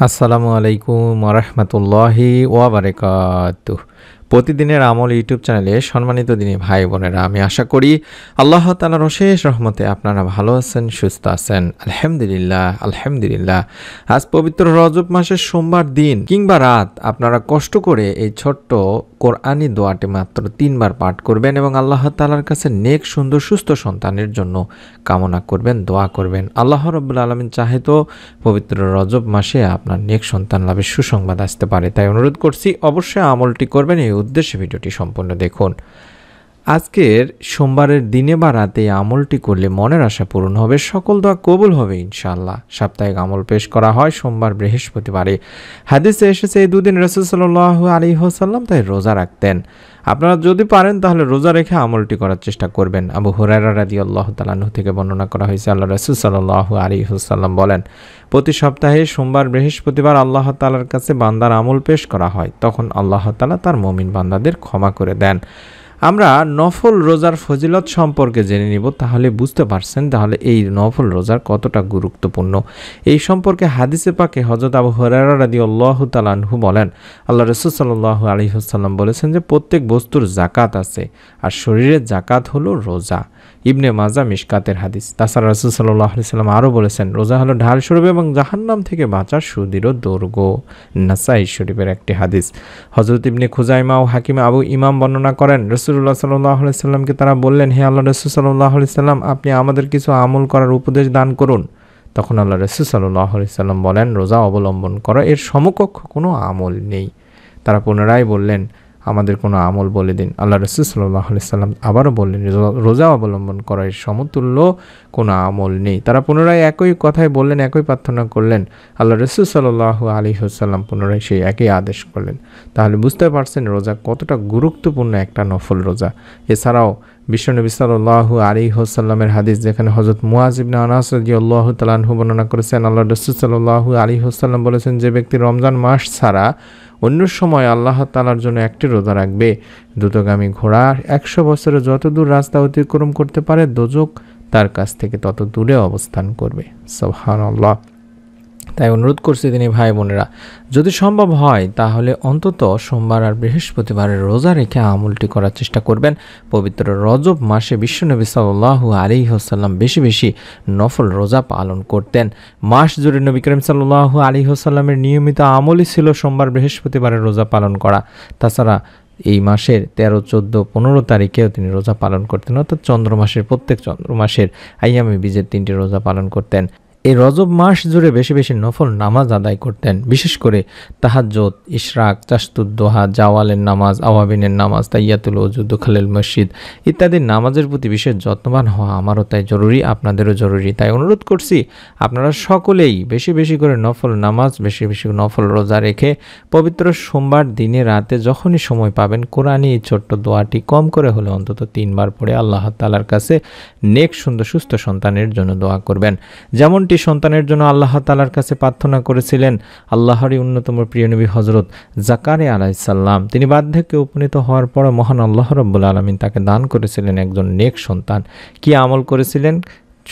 আসসালামু আলাইকুম ওয়া রাহমাতুল্লাহি ওয়া বারাকাতুহু। প্রতিদিনের আমল ইউটিউব চ্যানেলে সম্মানিত দিনী ভাই বোনেরা, আমি আশা করি আল্লাহ তাআলার অশেষ রহমতে আপনারা ভালো আছেন, সুস্থ আছেন। আলহামদুলিল্লাহ আলহামদুলিল্লাহ। আজ পবিত্র রজব মাসের সোমবার দিন কিংবা রাত আপনারা কষ্ট করে এই ছোট্ট কোরআনি দোয়াটি মাত্র 3 বার পাঠ করবেন এবং আল্লাহ তাআলার কাছে নেক সুন্দর সুস্থ সন্তানের জন্য কামনা করবেন, দোয়া করবেন। আল্লাহ রাব্বুল আলামিন চাহে তো পবিত্র রজব মাসে আপনার নেক সন্তান লাভের সুসংবাদ আসতে পারে। তাই অনুরোধ করছি অবশ্যই আমলটি করবেন। এই উদ্দেশ্যে ভিডিওটি সম্পূর্ণ দেখুন। আজকের সোমবারের দিনে বা রাতে আমলটি করলে মনের আশা পূরণ হবে, সকল দোয়া কবুল হবে ইনশাআল্লাহ। সাপ্তাহিক আমল পেশ করা হয় সোমবার বৃহস্পতিবারে। হাদিসে এসেছে এই দুদিন রাসূল সাল্লাল্লাহু আলাইহি ওয়াসাল্লাম তাই রোজা রাখতেন। আপনারা যদি পারেন তাহলে রোজা রেখে আমলটি করার চেষ্টা করবেন। আবু হুরায়রা রাদিয়াল্লাহু তাআলা আনহু থেকে বর্ণনা করা হয়েছে, আল্লাহ রাসূল সাল্লাল্লাহু আলাইহি ওয়াসাল্লাম বলেন, প্রতি সপ্তাহে সোমবার বৃহস্পতিবার আল্লাহ তাআলার কাছে বান্দার আমল পেশ করা হয়, তখন আল্লাহ তাআলা তার মুমিন বান্দাদের ক্ষমা করে দেন। আমরা নফল রোজার ফজিলত সম্পর্কে জেনে নিব, তাহলে বুঝতে পারছেন তাহলে এই নফল রোজার কতটা গুরুত্বপূর্ণ। এই সম্পর্কে হাদিসে পাকে হযরত আবু হুরায়রা রাদিয়াল্লাহু তাআলা আনহু বলেন, আল্লাহ রাসূল সাল্লাল্লাহু আলাইহি ওয়াসাল্লাম বলেছেন যে প্রত্যেক বস্তুর যাকাত আছে, আর শরীরের যাকাত হলো রোজা। ইবনে মাজা মিশকাতের হাদিস। তাছাড়া রাসূল সাল্লাল্লাহু আলাইহি ওয়াসাল্লাম আরও বলেছেন, রোজা হলো ঢাল স্বরূপ এবং জাহান্নাম থেকে বাঁচার সুদৃঢ় দুর্গ। নাসাই শরীফের একটি হাদিস। হযরত ইবনে খুজাইমা ও হাকিম আবু ইমাম বর্ণনা করেন, রাসূলুল্লাহ সাল্লাল্লাহু আলাইহি ওয়াসাল্লামকে তারা বললেন, হে আল্লাহর রাসূল সাল্লাল্লাহু আলাইহি ওয়াসাল্লাম, আপনি আমাদের কিছু আমল করার উপদেশ দান করুন। তখন আল্লাহর রাসূল সাল্লাল্লাহু আলাইহি ওয়াসাল্লাম বলেন, রোজা অবলম্বন করা, এর সমকক্ষ কোনো আমল নেই। তারা পুনরায় বললেন, আমাদের কোনো আমল বলে দিন। আল্লাহ রাসূল সাল্লাল্লাহু আলাইহি ওয়াসাল্লাম আবারও বললেন, রোজা অবলম্বন করা, এর সমতুল্য কোনো আমল নেই। তারা পুনরায় একই কথাই বললেন, একই প্রার্থনা করলেন। আল্লাহ রাসূল সাল্লাল্লাহু আলাইহি ওয়াসাল্লাম পুনরায় সেই একই আদেশ করলেন। তাহলে বুঝতে পারছেন রোজা কতটা গুরুত্বপূর্ণ একটা নফল রোজা। এছাড়াও বিশ্বনবী সাল্লাল্লাহু আলাইহি ওয়াসাল্লামের হাদিস, যেখানে হযরত মুআয ইবনে আনাস রাদিয়াল্লাহু তাআলা আনহু বর্ণনা করেছেন, আল্লাহ রাসূল সাল্লাল্লাহু আলাইহি ওয়াসাল্লাম বলেছেন, যে ব্যক্তি রমজান মাস ছাড়া অন্য সময় আল্লাহ তাআলার জন্য একটি রোজা রাখবে, দ্রুতগামী ঘোড়া 100 বছরে যত দূর রাস্তা অতিক্রম করতে পারে, দোজখ তার কাছ থেকে তত দূরে অবস্থান করবে। সুবহানাল্লাহ। তাই অনুরোধ করছি তিনি ভাই বোনেরা, যদি সম্ভব হয় তাহলে অন্তত সোমবার আর বৃহস্পতিবারের রোজা রেখে আমলটি করার চেষ্টা করবেন। পবিত্র রজব মাসে বিশ্বনবী সাল্লাল্লাহু আলাইহি ওয়াসাল্লাম বেশি বেশি নফল রোজা পালন করতেন। মাস জুড়ে নবী করিম সাল্লাল্লাহু আলাইহি ওয়াসাল্লামের নিয়মিত আমলই ছিল সোমবার বৃহস্পতিবারের রোজা পালন করা। তাছাড়া এই মাসের 13, 14, 15 তারিখেও তিনি রোজা পালন করতেন, অর্থাৎ চন্দ্র মাসের প্রত্যেক চন্দ্র মাসের আইয়ামে বীজের 3টি রোজা পালন করতেন। এই রজব মাস জুড়ে বেশি বেশি নফল নামাজ আদায় করতেন, বিশেষ করে তাহাজ্জুদ, ইশরাক, চাশতুদ দোহা, জাওয়ালের নামাজ, আওয়াবিনের নামাজ, তাইয়াতুল ওযু, দুখালেল মসজিদ ইত্যাদি নামাজের প্রতি বিশেষ যত্নবান হওয়া আমারও তাই জরুরি, আপনাদেরও জরুরি। তাই অনুরোধ করছি আপনারা সকলেই বেশি বেশি করে নফল নামাজ, বেশি বেশি নফল রোজা রেখে পবিত্র সোমবার দিনে রাতে যখনই সময় পাবেন কোরআনি এই ছোট্ট দোয়াটি কম করে হলে অন্তত 3 বার পড়ে আল্লাহ তাআলার কাছে নেক সুন্দর সুস্থ সন্তানের জন্য দোয়া করবেন। যেমনটি সন্তানের জন্য আল্লাহ তাআলার কাছে প্রার্থনা করেছিলেন আল্লাহরই অন্যতম প্রিয় নবী হযরত জাকারিয়া আলাইহিস সালাম। তিনি বার্ধক্যে উপনীত হওয়ার পর মহান আল্লাহ রাব্বুল আলামিন তাকে দান করেছিলেন একজন নেক সন্তান। কি আমল করেছিলেন,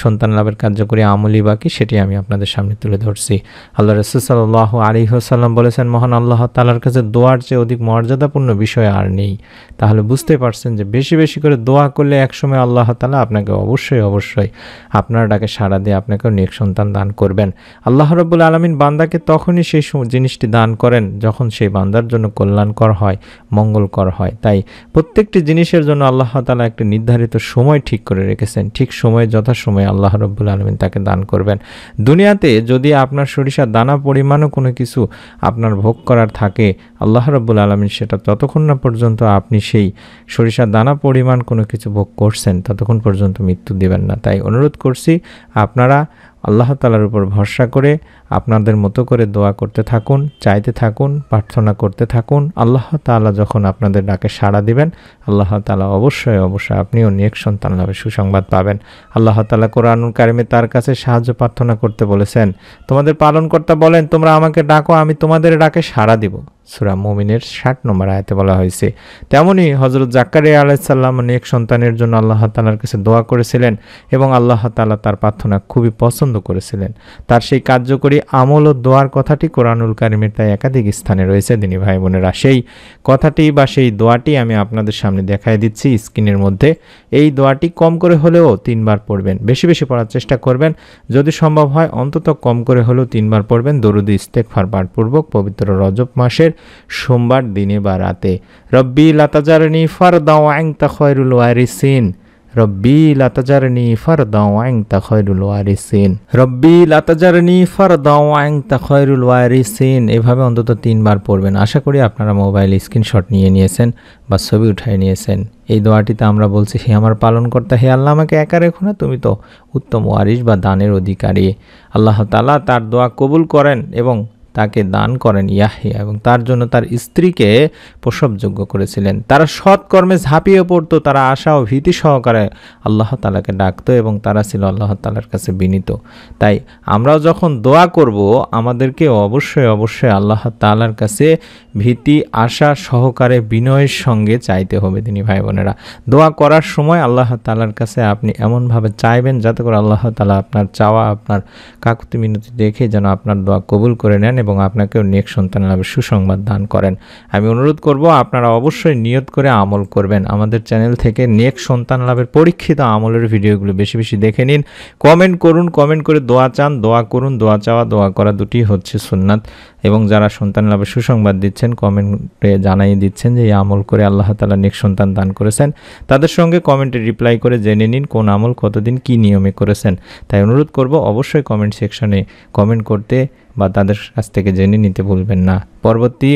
সন্তান লাভের কার্যকরী আমলই বাকি, সেটি আমি আপনাদের সামনে তুলে ধরছি। আল্লাহ রাসূল সাল্লাল্লাহু আলাইহি ওয়াসাল্লাম বলেছেন, মহান আল্লাহ তাআলার কাছে দোয়ার চেয়ে অধিক মর্যাদাপূর্ণ বিষয় আর নেই। তাহলে বুঝতে পারছেন যে বেশি বেশি করে দোয়া করলে একসময় আল্লাহ তাআলা আপনাকে অবশ্যই অবশ্যই আপনার ডাকে সাড়া দিয়ে আপনাকেও নেক সন্তান দান করবেন। আল্লাহ রাব্বুল আলামিন বান্দাকে তখনই সেই জিনিসটি দান করেন যখন সেই বান্দার জন্য কল্যাণকর হয়, মঙ্গলকর হয়। তাই প্রত্যেকটি জিনিসের জন্য আল্লাহ তাআলা একটি নির্ধারিত সময় ঠিক করে রেখেছেন, ঠিক সময়ে যথাসময়ে আল্লাহ রাব্বুল আলামিন তাকে দান করবেন। দুনিয়াতে যদি আপনার সরিষার দানা পরিমাণও কোনো কিছু আপনার ভোগ করার থাকে, আল্লাহ রাব্বুল আলামিন সেটা ততক্ষণ না পর্যন্ত আপনি সেই সরিষার দানা পরিমাণ কোনো কিছু ভোগ করছেন ততক্ষণ পর্যন্ত মৃত্যু দিবেন না। তাই অনুরোধ করছি আপনারা আল্লাহ তাআলার উপর ভরসা করে আপনাদের মতো করে দোয়া করতে থাকুন, চাইতে থাকুন, প্রার্থনা করতে থাকুন। আল্লাহ তাআলা যখন আপনাদের ডাকে সাড়া দিবেন, আল্লাহ তাআলা অবশ্যই অবশ্যই আপনিও নেক সন্তান লাভের সুসংবাদ পাবেন। আল্লাহ তাআলা কোরআনুল কারিমে তার কাছে সাহায্য প্রার্থনা করতে বলেছেন। তোমাদের পালনকর্তা বলেন, তোমরা আমাকে ডাকো, আমি তোমাদের ডাকে সাড়া দিব। সূরা মুমিনের 60 নম্বর আয়াতে বলা হয়েছে। তেমনি হযরত জাকারিয়া আলাইহিস সালাম নেক সন্তানের জন্য আল্লাহ তাআলার কাছে দোয়া করেছিলেন এবং আল্লাহ তাআলা তার প্রার্থনা খুবই পছন্দ করেছিলেন। তার সেই কার্যকরী আমল ও দোয়ার কথাটি কোরআনুল কারীমের তাই একাধিক স্থানে রয়েছে দিনী ভাই বোনেরা। সেই কথাটি বা সেই দোয়াটি আমি আপনাদের সামনে দেখায় দিচ্ছি স্ক্রিনের মধ্যে। এই দোয়াটি কম করে হলেও 3 বার পড়বেন, বেশি বেশি পড়ার চেষ্টা করবেন। যদি সম্ভব হয় অন্তত কম করে হলেও 3 বার পড়বেন দরুদ ইস্তেগফার পাঠপূর্বক পবিত্র রজব মাসের সোমবার দিনে বা রাতে। রব্বি লা তাজারনি ফারদা ওয়া আনতা খায়রুল ওয়ারিসিন, রব্বি লা তাজারনি ফারদা ওয়া আনতা খায়রুল ওয়ারিসিন, রব্বি লা তাজারনি ফারদা ওয়া আনতা খায়রুল ওয়ারিসিন। এভাবে অন্তত 3 বার পড়বেন। আশা করি আপনারা মোবাইল স্ক্রিনশট নিয়ে নিয়েছেন বা ছবি উঠায় নিয়েছেন। এই দোয়াটিতে আমরা বলছি, হে আমার পালনকর্তা, হে আল্লাহ আমাকে একা রেখো না, তুমি তো উত্তম ওয়ারিস বা দানের অধিকারী। আল্লাহ তাআলা তার দোয়া কবুল করেন এবং তাকে দান করেন ইয়াহইয়া, এবং তার জন্য তার স্ত্রীকে প্রসবযোগ্য করেছিলেন। তারা সৎ কর্মে ঝাঁপিয়ে পড়তো, তারা আশা ও ভীতি সহকারে আল্লাহ তাআলাকে ডাকতো এবং তারা ছিল আল্লাহ তাআলার কাছে বিনীত। তাই আমরাও যখন দোয়া করব আমাদেরকে অবশ্যই অবশ্যই আল্লাহ তাআলার কাছে ভীতি আশা সহকারে বিনয়ের সঙ্গে চাইতে হবে দিনী ভাই বোনেরা। দোয়া করার সময় আল্লাহ তাআলার কাছে আপনি এমনভাবে চাইবেন যাতে করে আল্লাহ তাআলা আপনার চাওয়া, আপনার কাকুতি মিনতি দেখে যেন আপনার দোয়া কবুল করে নেন এবং আপনাকেও নেক সন্তান লাভের সুসংবাদ দান করেন। আমি অনুরোধ করব আপনারা অবশ্যই নিয়ত করে আমল করবেন। আমাদের চ্যানেল থেকে নেক সন্তান লাভের পরীক্ষিত আমলের ভিডিওগুলো বেশি বেশি দেখে নিন। কমেন্ট করুন, কমেন্ট করে দোয়া চান, দোয়া করুন। দোয়া চাওয়া দোয়া করা দুটি হচ্ছে সুন্নাত। এবং যারা সন্তান লাভের সুসংবাদ দিচ্ছেন কমেন্টে জানাই দিচ্ছেন যে এই আমল করে আল্লাহ তাআলা নেক সন্তান দান করেছেন, তাদের সঙ্গে কমেন্টে রিপ্লাই করে জেনে নিন কোন আমল কতদিন কি নিয়মে করেছেন। তাই অনুরোধ করব অবশ্যই কমেন্ট সেকশনে কমেন্ট করতে বা তাদের কাছ থেকে জেনে নিতে ভুলবেন না। পরবর্তী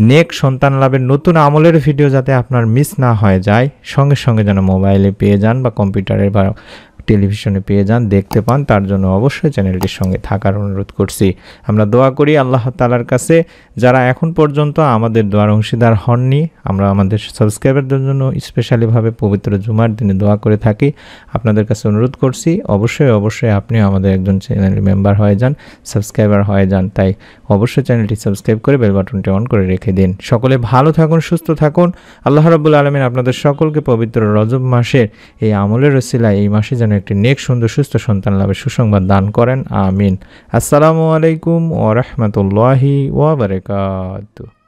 নেক সন্তান লাভের নতুন আমলের ভিডিও যাতে আপনার মিস না হয়ে যায়, সঙ্গে সঙ্গে যেন মোবাইলে পেয়ে যান বা কম্পিউটারে বা টেলিভিশনে পেয়ে যান, দেখতে পান, তার জন্য অবশ্যই চ্যানেলটির সঙ্গে থাকার অনুরোধ করছি। আমরা দোয়া করি আল্লাহ তাআলার কাছে যারা এখন পর্যন্ত আমাদের দোয়ার অংশীদার হননি, আমরা আমাদের সাবস্ক্রাইবারদের জন্য স্পেশালিভাবে পবিত্র জুমার দিনে দোয়া করে থাকি। আপনাদের কাছে অনুরোধ করছি অবশ্যই অবশ্যই আপনিও আমাদের একজন চ্যানেল মেম্বার হয়ে যান, সাবস্ক্রাইবার হয়ে যান। তাই অবশ্যই চ্যানেলটি সাবস্ক্রাইব করে বেল বাটনটি অন করে রেখে দিন। সকলে ভালো থাকুন, সুস্থ থাকুন। আল্লাহ রাব্বুল আলামিন আপনাদের সকলকে পবিত্র রজব মাসের এই আমলের ওসিলায় এই মাসে যেন একটি নেক সুন্দর সুস্থ সন্তান লাভের সুসংবাদ দান করেন। আমিন। আসসালামু আলাইকুম ওয়া রাহমাতুল্লাহি ওয়া বারাকাতুহু।